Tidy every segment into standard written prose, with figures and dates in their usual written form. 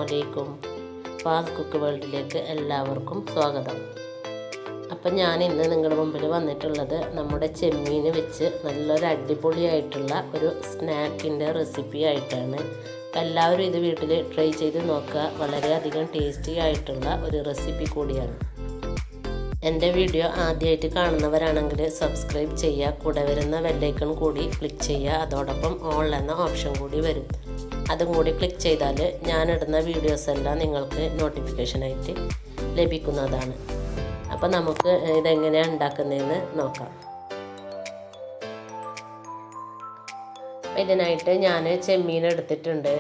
അസ്സലാമലൈക്കും. Fast cook വേൾഡിലേക്ക് എല്ലാവർക്കും സ്വാഗതം. അപ്പം ഞാൻ ഇന്ന് നിങ്ങളുടെ മുമ്പിൽ വന്നിട്ടുള്ളത് നമ്മുടെ ചെമ്മീൻ വെച്ച് നല്ലൊരു അടിപൊളിയായിട്ടുള്ള ഒരു സ്നാക്കിൻ്റെ റെസിപ്പി ആയിട്ടാണ്. അപ്പം എല്ലാവരും ഇത് വീട്ടിൽ ട്രൈ ചെയ്ത് നോക്കുക. വളരെയധികം ടേസ്റ്റി ആയിട്ടുള്ള ഒരു റെസിപ്പി കൂടിയാണ്. എൻ്റെ വീഡിയോ ആദ്യമായിട്ട് കാണുന്നവരാണെങ്കിൽ സബ്സ്ക്രൈബ് ചെയ്യുക, കൂടെ വരുന്ന ബെല്ലൈക്കൺ കൂടി ക്ലിക്ക് ചെയ്യുക. അതോടൊപ്പം ഓൾ എന്ന ഓപ്ഷൻ കൂടി വരും, അതും കൂടി ക്ലിക്ക് ചെയ്താൽ ഞാനിടുന്ന വീഡിയോസ് എല്ലാം നിങ്ങൾക്ക് നോട്ടിഫിക്കേഷനായിട്ട് ലഭിക്കുന്നതാണ്. അപ്പോൾ നമുക്ക് ഇതെങ്ങനെയാണ് ഉണ്ടാക്കുന്നതെന്ന് നോക്കാം. ഇതിനായിട്ട് ഞാൻ ചെമ്മീൻ എടുത്തിട്ടുണ്ട്.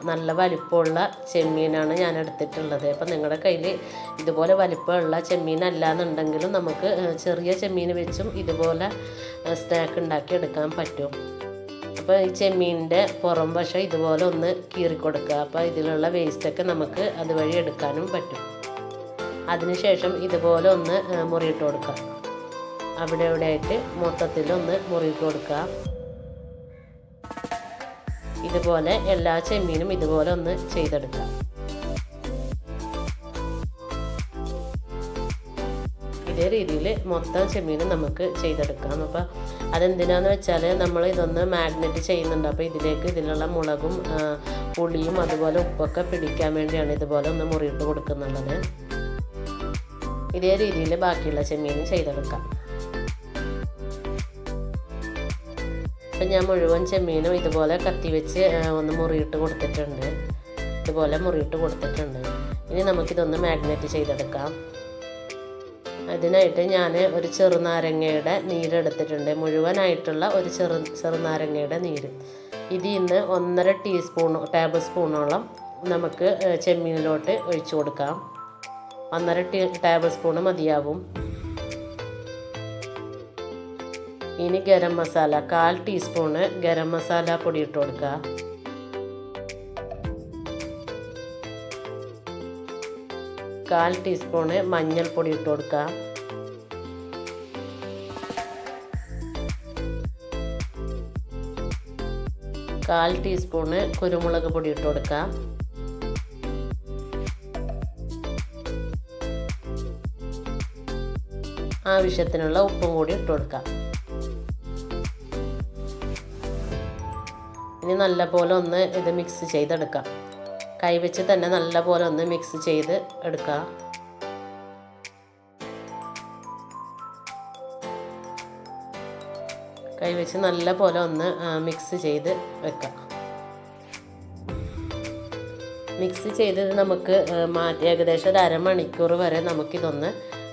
നല്ല വലിപ്പമുള്ള ചെമ്മീനാണ് ഞാൻ എടുത്തിട്ടുള്ളത്. അപ്പം നിങ്ങളുടെ കയ്യിൽ ഇതുപോലെ വലിപ്പമുള്ള ചെമ്മീൻ അല്ലാന്നുണ്ടെങ്കിലും നമുക്ക് ചെറിയ ചെമ്മീൻ വെച്ചും ഇതുപോലെ സ്നാക്ക് ഉണ്ടാക്കി എടുക്കാൻ പറ്റും. അപ്പോൾ ഈ ചെമ്മീനിൻ്റെ പുറം വശം ഇതുപോലെ ഒന്ന് കീറിക്കൊടുക്കുക. അപ്പോൾ ഇതിലുള്ള വേസ്റ്റൊക്കെ നമുക്ക് അതുവഴി എടുക്കാനും പറ്റും. അതിനുശേഷം ഇതുപോലെ ഒന്ന് മുറിയിട്ട് കൊടുക്കുക. അവിടെ ആയിട്ട് മൊത്തത്തിലൊന്ന് മുറിയിട്ട് കൊടുക്കുക. ഇതുപോലെ എല്ലാ ചെമ്മീനും ഇതുപോലെ ഒന്ന് ചെയ്തെടുക്കാം. ഇതേ രീതിയിൽ മൊത്തം ചെമ്മീനും നമുക്ക് ചെയ്തെടുക്കാം. അപ്പോൾ അതെന്തിനാന്ന് വെച്ചാൽ നമ്മൾ ഇതൊന്ന് മാഗ്നേറ്റ് ചെയ്യുന്നുണ്ട്. അപ്പോൾ ഇതിലുള്ള മുളകും പുളിയും അതുപോലെ ഉപ്പൊക്കെ പിടിക്കാൻ വേണ്ടിയാണ് ഇതുപോലെ ഒന്ന് മുറിയിട്ട് കൊടുക്കുന്നുള്ളത്. ഇതേ രീതിയിൽ ബാക്കിയുള്ള ചെമ്മീനും ചെയ്തെടുക്കാം. അപ്പം ഞാൻ മുഴുവൻ ചെമ്മീനും ഇതുപോലെ കത്തി വെച്ച് ഒന്ന് മുറിയിട്ട് കൊടുത്തിട്ടുണ്ട്. ഇനി നമുക്കിതൊന്ന് മാഗ്നേറ്റ് ചെയ്തെടുക്കാം. അതിനായിട്ട് ഞാൻ ഒരു ചെറുനാരങ്ങയുടെ നീരെടുത്തിട്ടുണ്ട്. മുഴുവനായിട്ടുള്ള ഒരു ചെറുനാരങ്ങയുടെ നീര്. ഇതിൽ നിന്ന് 1.5 ടേബിൾ സ്പൂണോളം നമുക്ക് ചെമ്മീനിലോട്ട് ഒഴിച്ചു കൊടുക്കാം. 1.5 ടേബിൾ സ്പൂണ് മതിയാവും. ഇനി ഗരം മസാല 1/4 ടീസ്പൂണ് ഗരം മസാല പൊടി ഇട്ട് കൊടുക്കുക. കാൽ ടീസ്പൂണ് മഞ്ഞൾപ്പൊടി ഇട്ട് കൊടുക്കുക. കാൽ ടീസ്പൂണ് കുരുമുളക് പൊടി ഇട്ട് കൊടുക്കുക. ആവശ്യത്തിനുള്ള ഉപ്പും കൂടി ഇട്ട് കൊടുക്കാം. ഇനി നല്ലപോലെ ഒന്ന് ഇത് മിക്സ് ചെയ്തെടുക്കാം. കൈവച്ച് തന്നെ നല്ലപോലെ ഒന്ന് മിക്സ് ചെയ്ത് എടുക്കുക. കൈവച്ച് നല്ലപോലെ ഒന്ന് മിക്സ് ചെയ്ത് വെക്കാം. മിക്സ് ചെയ്ത് നമുക്ക് ഏകദേശം ഒരു അരമണിക്കൂർ വരെ നമുക്കിതൊന്ന്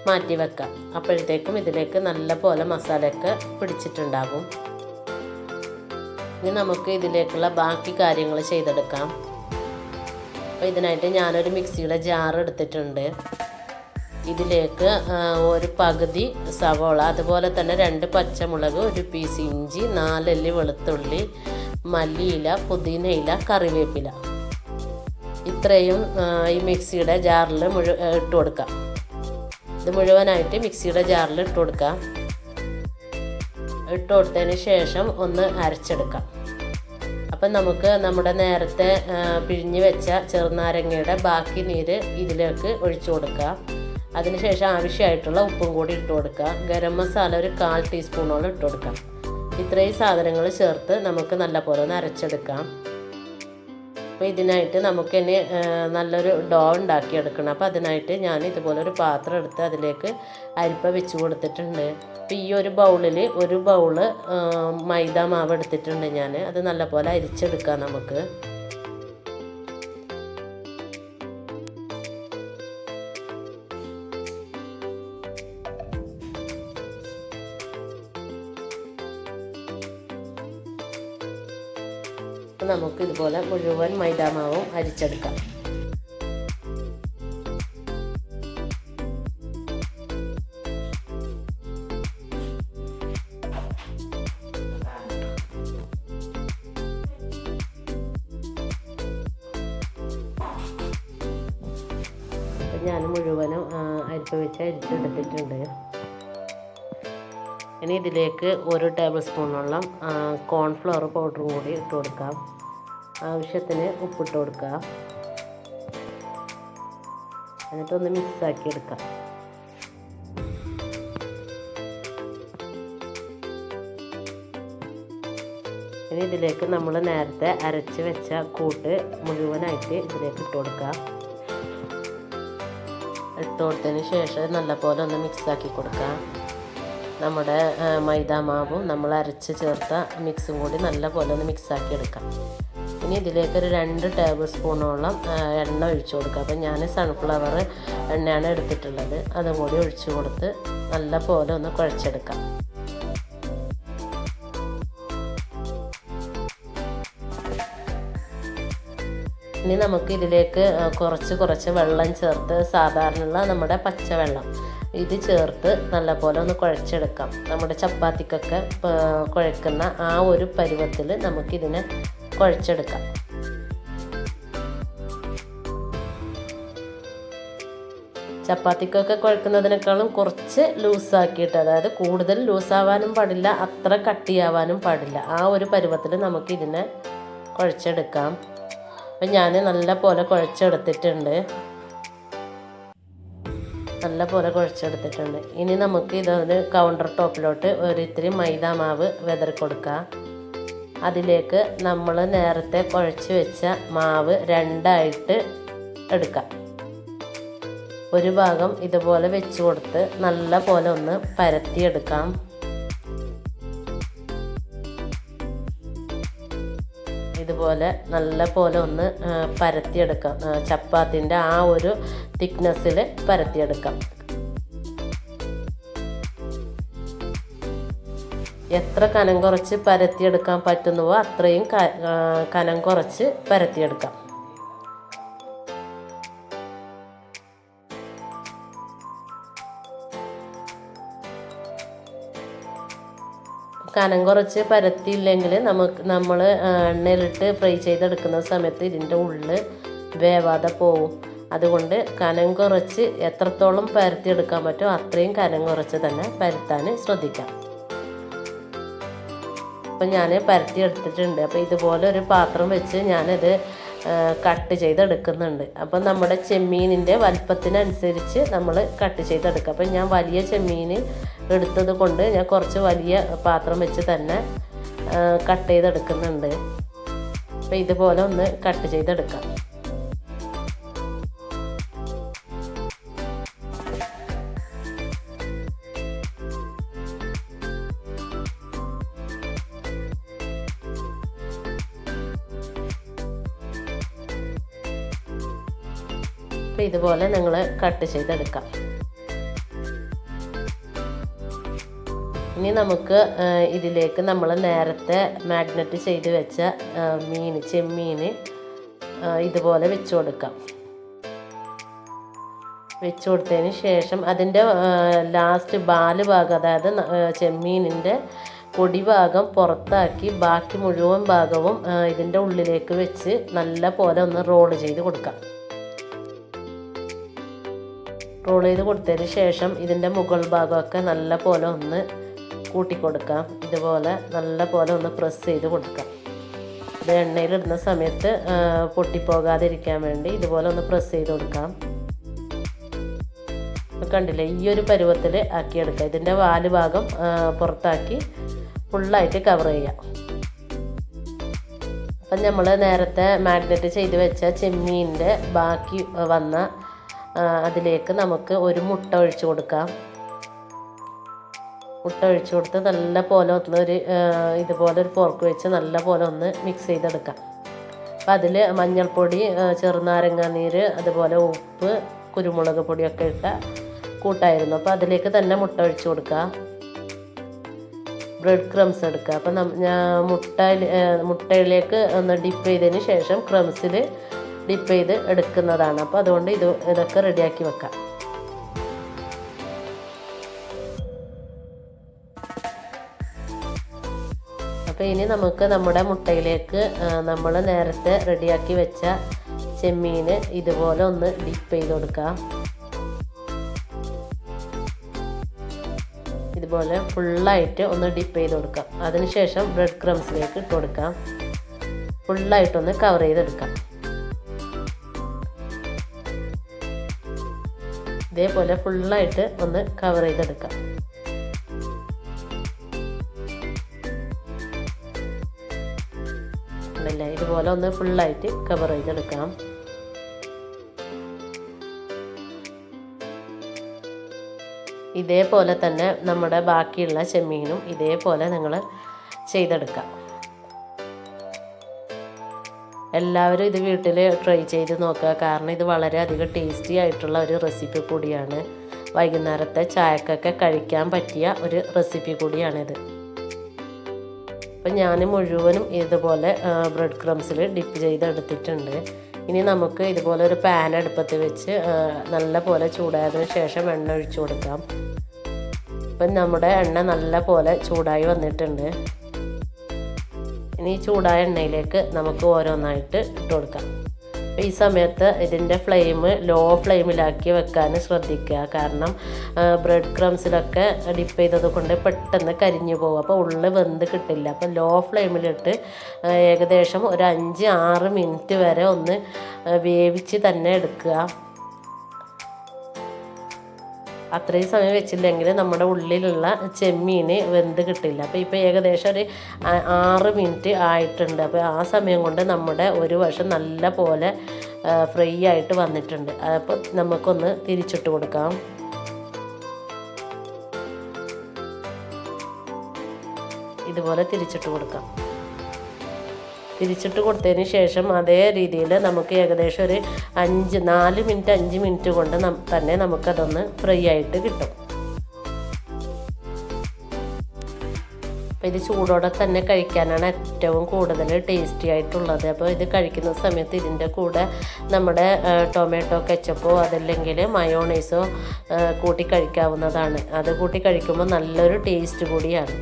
മാറ്റി വെക്കാം. അപ്പോഴത്തേക്കും ഇതിലേക്ക് നല്ലപോലെ മസാലയൊക്കെ പിടിച്ചിട്ടുണ്ടാകും. ഇനി നമുക്ക് ഇതിലേക്കുള്ള ബാക്കി കാര്യങ്ങൾ ചെയ്തെടുക്കാം. അപ്പോൾ ഇതിനായിട്ട് ഞാനൊരു മിക്സിയുടെ ജാർ എടുത്തിട്ടുണ്ട്. ഇതിലേക്ക് ഒരു പകുതി സവോള, അതുപോലെ തന്നെ 2 പച്ചമുളക്, ഒരു പീസ് ഇഞ്ചി, 4 അല്ലി വെളുത്തുള്ളി, മല്ലിയില, പുതിനയില, കറിവേപ്പില, ഇത്രയും ഈ മിക്സിയുടെ ജാറിൽ ഇട്ട് കൊടുക്കാം. ഇത് മുഴുവനായിട്ട് മിക്സിയുടെ ജാറിൽ ഇട്ട് കൊടുക്കാം. ഇട്ട് കൊടുത്തതിന് ശേഷം ഒന്ന് അരച്ചെടുക്കാം. അപ്പം നമുക്ക് നമ്മുടെ നേരത്തെ പിഴിഞ്ഞ് വെച്ച ചെറുനാരങ്ങയുടെ ബാക്കി നീര് ഇതിലേക്ക് ഒഴിച്ചു കൊടുക്കാം. അതിനുശേഷം ആവശ്യമായിട്ടുള്ള ഉപ്പും കൂടി ഇട്ട് കൊടുക്കുക. ഗരം മസാല ഒരു 1/4 ടീസ്പൂണോളം ഇട്ട് കൊടുക്കാം. ഇത്രയും സാധനങ്ങൾ ചേർത്ത് നമുക്ക് നല്ലപോലെ ഒന്ന് അരച്ചെടുക്കാം. അപ്പോൾ ഇതിനായിട്ട് നമുക്കിനി നല്ലൊരു ഡോ ഉണ്ടാക്കിയെടുക്കണം. അപ്പോൾ അതിനായിട്ട് ഞാൻ ഇതുപോലെ ഒരു പാത്രം എടുത്ത് അതിലേക്ക് അരിപ്പ വെച്ച് കൊടുത്തിട്ടുണ്ട്. അപ്പോൾ ഈ ഒരു ബൗളിൽ 1 ബൗള് മൈദ മാവ് എടുത്തിട്ടുണ്ട് ഞാൻ. അത് നല്ലപോലെ അരിച്ചെടുക്കാം നമുക്ക്. നമുക്ക് ഇതുപോലെ മുഴുവൻ മൈദാമാവും അരിച്ചെടുക്കാം. ഞാൻ മുഴുവനും അരിപ്പ വെച്ച് അരിച്ചെടുത്തിട്ടുണ്ട്. ഇനി ഇതിലേക്ക് 1 ടേബിൾ സ്പൂണോളം കോൺഫ്ലവർ പൗഡറും കൂടി ഇട്ട് കൊടുക്കാം. ആവശ്യത്തിന് ഉപ്പിട്ട് കൊടുക്കുക. എന്നിട്ടൊന്ന് മിക്സാക്കി എടുക്കാം. ഇനി ഇതിലേക്ക് നമ്മൾ നേരത്തെ അരച്ച് വെച്ച കൂട്ട് മുഴുവനായിട്ട് ഇതിലേക്ക് ഇട്ട് കൊടുക്കുക. ഇട്ട് കൊടുത്തതിന് ശേഷം നല്ലപോലെ ഒന്ന് മിക്സാക്കി കൊടുക്കുക. നമ്മുടെ മൈദാമാവും നമ്മൾ അരച്ച് ചേർത്ത മിക്സും കൂടി നല്ലപോലെ ഒന്ന് മിക്സാക്കി എടുക്കാം. ഇനി ഇതിലേക്ക് ഒരു 2 ടേബിൾ സ്പൂണോളം എണ്ണ ഒഴിച്ചു കൊടുക്കുക. അപ്പം ഞാൻ സൺഫ്ലവർ എണ്ണയാണ് എടുത്തിട്ടുള്ളത്. അതും കൂടി ഒഴിച്ചു കൊടുത്ത് നല്ലപോലെ ഒന്ന് കുഴച്ചെടുക്കാം. ഇനി നമുക്ക് ഇതിലേക്ക് കുറച്ച് വെള്ളം ചേർത്ത് സാധാരണ നമ്മുടെ പച്ചവെള്ളം ഇത് ചേർത്ത് നല്ലപോലെ ഒന്ന് കുഴച്ചെടുക്കാം. നമ്മുടെ ചപ്പാത്തിക്കൊക്കെ കുഴക്കുന്ന ആ ഒരു പരുവത്തിൽ നമുക്കിതിനെ കുഴച്ചെടുക്കാം. ചപ്പാത്തിക്കൊക്കെ കുഴക്കുന്നതിനേക്കാളും കുറച്ച് ലൂസാക്കിയിട്ട്, അതായത് കൂടുതൽ ലൂസാവാനും പാടില്ല, അത്ര കട്ടിയാവാനും പാടില്ല. ആ ഒരു പരുവത്തിൽ നമുക്കിതിനെ കുഴച്ചെടുക്കാം. അപ്പം ഞാൻ നല്ല പോലെ കുഴച്ചെടുത്തിട്ടുണ്ട്. ഇനി നമുക്ക് ഇതൊരു കൗണ്ടർ ടോപ്പിലോട്ട് ഇത്തിരി മൈദാ മാവ് വിതറി കൊടുക്കാം. അതിലേക്ക് നമ്മൾ നേരത്തെ കുഴച്ച് വെച്ച മാവ് 2ആയിട്ട് എടുക്കാം. ഒരു ഭാഗം ഇതുപോലെ വെച്ച് കൊടുത്ത് നല്ല പോലെ ഒന്ന് പരത്തിയെടുക്കാം. ഇതുപോലെ നല്ല പോലെ ഒന്ന് പരത്തിയെടുക്കാം. ചപ്പാത്തിൻ്റെ ആ ഒരു തിക്നെസ്സിൽ പരത്തിയെടുക്കാം. എത്ര കനം കുറച്ച് പരത്തിയെടുക്കാൻ പറ്റുന്നുവോ അത്രയും കനം കുറച്ച് പരത്തിയെടുക്കാം. കനം കുറച്ച് പരത്തിയില്ലെങ്കിൽ നമ്മൾ എണ്ണയിലിട്ട് ഫ്രൈ ചെയ്തെടുക്കുന്ന സമയത്ത് ഇതിൻ്റെ ഉള്ളിൽ വേവാതെ പോവും. അതുകൊണ്ട് കനം കുറച്ച് എത്രത്തോളം പരത്തിയെടുക്കാൻ പറ്റുമോ അത്രയും കനം കുറച്ച് തന്നെ പരത്താൻ ശ്രദ്ധിക്കാം. അപ്പം ഞാൻ പരത്തിയെടുത്തിട്ടുണ്ട്. അപ്പോൾ ഇതുപോലെ ഒരു പാത്രം വെച്ച് ഞാനത് കട്ട് ചെയ്തെടുക്കുന്നുണ്ട്. അപ്പം നമ്മുടെ ചെമ്മീനിൻ്റെ വലുപ്പത്തിനനുസരിച്ച് നമ്മൾ കട്ട് ചെയ്തെടുക്കുക. അപ്പം ഞാൻ വലിയ ചെമ്മീൻ എടുത്തത് കൊണ്ട് ഞാൻ കുറച്ച് വലിയ പാത്രം വെച്ച് തന്നെ കട്ട് ചെയ്തെടുക്കുന്നുണ്ട്. അപ്പം ഇതുപോലെ ഒന്ന് കട്ട് ചെയ്തെടുക്കാം. അപ്പോൾ ഇതുപോലെ നിങ്ങൾ കട്ട് ചെയ്തെടുക്കാം. ഇനി നമുക്ക് ഇതിലേക്ക് നമ്മൾ നേരത്തെ മാഗ്നറ്റ് ചെയ്ത് വെച്ച ചെമ്മീൻ ഇതുപോലെ വെച്ച് കൊടുക്കാം. വെച്ച് കൊടുത്തതിന് ശേഷം അതിൻ്റെ ലാസ്റ്റ് ബാല് ഭാഗം, അതായത് ചെമ്മീനിൻ്റെ പൊടി ഭാഗം പുറത്താക്കി ബാക്കി മുഴുവൻ ഭാഗവും ഇതിൻ്റെ ഉള്ളിലേക്ക് വെച്ച് നല്ല പോലെ ഒന്ന് റോൾ ചെയ്ത് കൊടുക്കാം. റോൾ ചെയ്ത് കൊടുത്തതിന് ശേഷം ഇതിൻ്റെ മുകൾ ഭാഗമൊക്കെ നല്ല പോലെ ഒന്ന് കൂട്ടിക്കൊടുക്കാം. ഇതുപോലെ നല്ല പോലെ ഒന്ന് പ്രസ് ചെയ്ത് കൊടുക്കാം. ഇത് എണ്ണയിലിടുന്ന സമയത്ത് പൊട്ടിപ്പോകാതിരിക്കാൻ വേണ്ടി ഇതുപോലെ ഒന്ന് പ്രസ് ചെയ്ത് കൊടുക്കാം. കണ്ടില്ലേ, ഈ ഒരു പരുവത്തിൽ ആക്കിയെടുക്കുക. ഇതിൻ്റെ വാല് ഭാഗം പുറത്താക്കി ഫുള്ളായിട്ട് കവർ ചെയ്യാം. അപ്പം നമ്മൾ നേരത്തെ മാഗ്നറ്റ് ചെയ്ത് വെച്ച ചെമ്മീൻ്റെ ബാക്കി വന്ന അതിലേക്ക് നമുക്ക് ഒരു മുട്ട ഒഴിച്ചു കൊടുക്കാം. മുട്ട ഒഴിച്ചു കൊടുത്ത് നല്ല പോലെ ഇതുപോലെ ഒരു ഫോർക്ക് വെച്ച് നല്ല പോലെ ഒന്ന് മിക്സ് ചെയ്തെടുക്കാം. അപ്പം അതിൽ മഞ്ഞൾപ്പൊടി, ചെറുനാരങ്ങ നീര്, അതുപോലെ ഉപ്പ്, കുരുമുളക് പൊടിയൊക്കെ ഇട്ട കൂട്ടായിരുന്നു. അപ്പോൾ അതിലേക്ക് തന്നെ മുട്ട ഒഴിച്ചു കൊടുക്കുക. ബ്രെഡ് ക്രംസ് എടുക്കുക. അപ്പം മുട്ടയിലേക്ക് ഒന്ന് ഡിപ്പ് ചെയ്തതിന് ശേഷം ക്രംസിൽ ഡിപ്പ് ചെയ്ത് എടുക്കുന്നതാണ്. അപ്പോൾ അതുകൊണ്ട് ഇതൊക്കെ റെഡിയാക്കി വെക്കാം. അപ്പോൾ ഇനി നമുക്ക് നമ്മുടെ മുട്ടയിലേക്ക് നമ്മൾ നേരത്തെ റെഡിയാക്കി വെച്ച ചെമ്മീൻ ഇതുപോലെ ഒന്ന് ഡിപ്പ് ചെയ്ത് കൊടുക്കാം. ഇതുപോലെ ഫുള്ളായിട്ട് ഒന്ന് ഡിപ്പ് ചെയ്ത് കൊടുക്കാം. അതിനുശേഷം ബ്രെഡ് ക്രംസിലേക്ക് ഇട്ട് കൊടുക്കാം. ഫുള്ളായിട്ടൊന്ന് കവർ ചെയ്തെടുക്കാം. ഇതേപോലെ ഫുള്ളായിട്ട് ഒന്ന് കവർ ചെയ്തെടുക്കാം. ഉണ്ടല്ലേ, ഇതുപോലെ ഒന്ന് ഫുള്ളായിട്ട് കവർ ചെയ്തെടുക്കാം. ഇതേപോലെ തന്നെ നമ്മുടെ ബാക്കിയുള്ള ചെമ്മീനും ഇതേപോലെ നിങ്ങൾ ചെയ്തെടുക്കാം. എല്ലാവരും ഇത് വീട്ടിൽ ട്രൈ ചെയ്ത് നോക്കുക. കാരണം ഇത് വളരെയധികം ടേസ്റ്റി ആയിട്ടുള്ള ഒരു റെസിപ്പി കൂടിയാണ്. വൈകുന്നേരത്തെ ചായക്കൊക്കെ കഴിക്കാൻ പറ്റിയ ഒരു റെസിപ്പി കൂടിയാണിത്. അപ്പം ഞാൻ മുഴുവനും ഇതുപോലെ ബ്രെഡ് ക്രംസിൽ ഡിപ്പ് ചെയ്തെടുത്തിട്ടുണ്ട്. ഇനി നമുക്ക് ഇതുപോലെ ഒരു പാൻ അടുപ്പത്ത് വെച്ച് നല്ല പോലെ ചൂടായതിനു ശേഷം എണ്ണ ഒഴിച്ചു കൊടുക്കാം. ഇപ്പം നമ്മുടെ എണ്ണ നല്ല പോലെ ചൂടായി വന്നിട്ടുണ്ട്. ഇനി ചൂടായ എണ്ണയിലേക്ക് നമുക്ക് ഓരോന്നായിട്ട് ഇട്ട് കൊടുക്കാം. അപ്പോൾ ഈ സമയത്ത് ഇതിൻ്റെ ഫ്ലെയിം ലോ ഫ്ലെയിമിലാക്കി വെക്കാൻ ശ്രദ്ധിക്കുക. കാരണം ബ്രെഡ് ക്രംസിലൊക്കെ ഡിപ്പ് ചെയ്തത് കൊണ്ട് പെട്ടെന്ന് കരിഞ്ഞു പോകും. അപ്പോൾ ഉള്ളിൽ വെന്ത് കിട്ടില്ല. അപ്പോൾ ലോ ഫ്ലെയിമിലിട്ട് ഏകദേശം ഒരു 5-6 മിനിറ്റ് വരെ ഒന്ന് വേവിച്ച് തന്നെ എടുക്കുക. അത്രയും സമയം വെച്ചില്ലെങ്കിൽ നമ്മുടെ ഉള്ളിലുള്ള ചെമ്മീൻ വെന്ത് കിട്ടില്ല. അപ്പോൾ ഇപ്പോൾ ഏകദേശം ഒരു 6 മിനിറ്റ് ആയിട്ടുണ്ട്. അപ്പോൾ ആ സമയം കൊണ്ട് നമ്മുടെ ഒരു വശം നല്ല പോലെ ഫ്രൈ ആയിട്ട് വന്നിട്ടുണ്ട്. അപ്പോൾ നമുക്കൊന്ന് തിരിച്ചിട്ട് കൊടുക്കാം. ഇതുപോലെ തിരിച്ചിട്ട് കൊടുക്കാം. തിരിച്ചിട്ട് കൊടുത്തതിന് ശേഷം അതേ രീതിയിൽ നമുക്ക് ഏകദേശം ഒരു 4 മിനിറ്റ് 5 മിനിറ്റ് കൊണ്ട് തന്നെ നമുക്കതൊന്ന് ഫ്രൈ ആയിട്ട് കിട്ടും. അപ്പോൾ ഇത് ചൂടോടെ തന്നെ കഴിക്കാനാണ് ഏറ്റവും കൂടുതൽ ടേസ്റ്റി ആയിട്ടുള്ളത്. അപ്പോൾ ഇത് കഴിക്കുന്ന സമയത്ത് ഇതിൻ്റെ കൂടെ നമ്മുടെ ടൊമാറ്റോ കെച്ചപ്പോ അതല്ലെങ്കിൽ മയോണൈസോ കൂട്ടി കഴിക്കാവുന്നതാണ്. അത് കൂട്ടി കഴിക്കുമ്പോൾ നല്ലൊരു ടേസ്റ്റ് കൂടിയാണ്.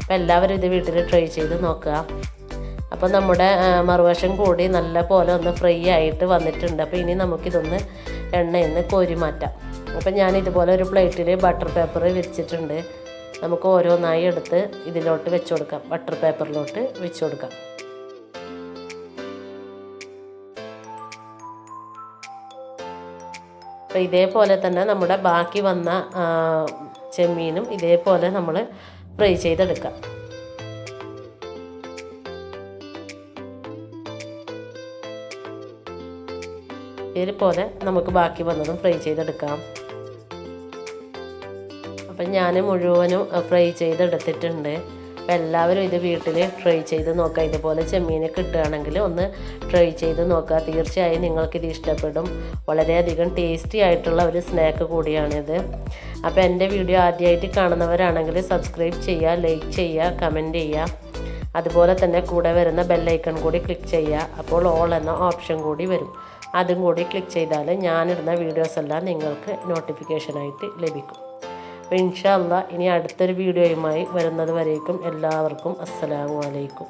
അപ്പോൾ എല്ലാവരും ഇത് വീട്ടിൽ ട്രൈ ചെയ്ത് നോക്കുക. അപ്പോൾ നമ്മുടെ മറുവശം കൂടി നല്ല പോലെ ഒന്ന് ഫ്രൈ ആയിട്ട് വന്നിട്ടുണ്ട്. അപ്പോൾ ഇനി നമുക്കിതൊന്ന് എണ്ണയിൽ നിന്ന് കോരി മാറ്റാം. അപ്പം ഞാൻ ഇതുപോലെ ഒരു പ്ലേറ്റിൽ ബട്ടർ പേപ്പർ വിരിച്ചിട്ടുണ്ട്. നമുക്ക് ഓരോന്നായി എടുത്ത് ഇതിലോട്ട് വെച്ച് കൊടുക്കാം. ബട്ടർ പേപ്പറിലോട്ട് വെച്ച് കൊടുക്കാം. അപ്പോൾ ഇതേപോലെ തന്നെ നമ്മുടെ ബാക്കി വന്ന ചെമ്മീനും ഇതേപോലെ നമ്മൾ ഫ്രൈ ചെയ്തെടുക്കാം. ഇതുപോലെ നമുക്ക് ബാക്കി വന്നതും ഫ്രൈ ചെയ്തെടുക്കാം. അപ്പം ഞാൻ മുഴുവനും ഫ്രൈ ചെയ്തെടുത്തിട്ടുണ്ട്. അപ്പോൾ എല്ലാവരും ഇത് വീട്ടിൽ ട്രൈ ചെയ്ത് നോക്കുക. ഇതുപോലെ ചെമ്മീൻ കിട്ടുകയാണെങ്കിൽ ഒന്ന് ട്രൈ ചെയ്ത് നോക്കുക. തീർച്ചയായും നിങ്ങൾക്കിത് ഇഷ്ടപ്പെടും. വളരെയധികം ടേസ്റ്റി ആയിട്ടുള്ള ഒരു സ്നാക്ക് കൂടിയാണിത്. അപ്പോൾ എൻ്റെ വീഡിയോ ആദ്യമായിട്ട് കാണുന്നവരാണെങ്കിൽ സബ്സ്ക്രൈബ് ചെയ്യുക, ലൈക്ക് ചെയ്യുക, കമൻറ്റ് ചെയ്യുക. അതുപോലെ തന്നെ കൂടെ വരുന്ന ബെല്ലൈക്കൺ കൂടി ക്ലിക്ക് ചെയ്യുക. അപ്പോൾ ഓൾ എന്ന ഓപ്ഷൻ കൂടി വരും. അതും കൂടി ക്ലിക്ക് ചെയ്താൽ ഞാനിടുന്ന വീഡിയോസ് എല്ലാം നിങ്ങൾക്ക് നോട്ടിഫിക്കേഷനായിട്ട് ലഭിക്കും. അപ്പോൾ ഇൻഷാ അല്ലാഹ് ഇനി അടുത്തൊരു വീഡിയോയുമായി വരുന്നത് വരേക്കും എല്ലാവർക്കും അസ്സലാമു അലൈക്കും.